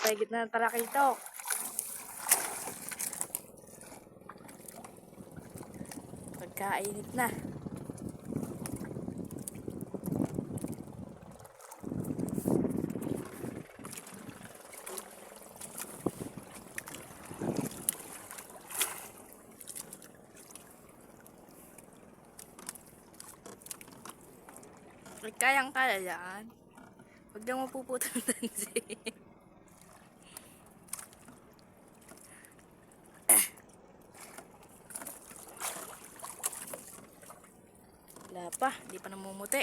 paigit na ng talakitok. Pagkainit na. Kayang-kaya yan. Huwag daw mapuputol ng tansi. Wala pa, di pa namumuti.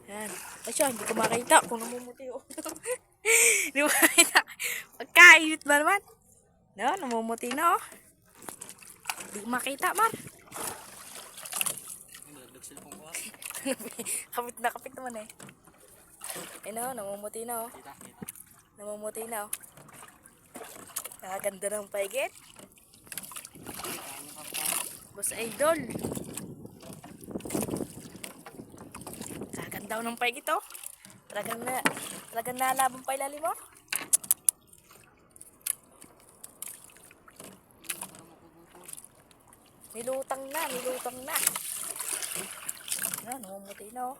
Yan. Ay siya, hindi ko makita kung namumuti o. Hindi ko makita. Pagkainit ba naman? No, namumuti na oh. Hindi ko makita, Mar. Kapit naman eh. Ayun oh, namumuti na oh. Namumuti na oh. Nakaganda ng paigit. Boss Idol. Kaganda ng paigit oh. Talagang nalabang pa ilalim mo. Nilutang na. Ano, namumuti na oh.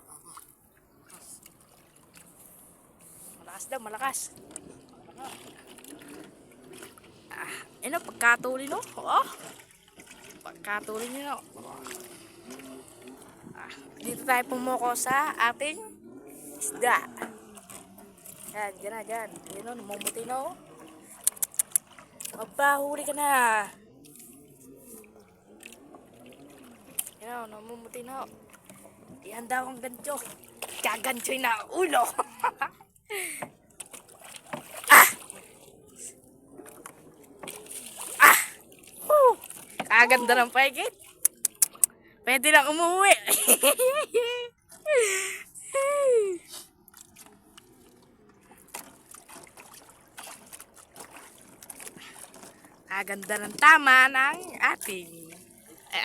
Malakas. Ano, pagkatuli no? Oh. Pagkatuli nyo no? Dito tayo pumuko sa ating isda. Yan, dyan. Yan o, namumuti na o. Magpahuli ka na. Yan o, namumuti na o. Ihanda akong gancho. Gaganchoy na ulo. Kaganda ng paigit. Pwede lang umuwi. Kaganda ng tama ng ating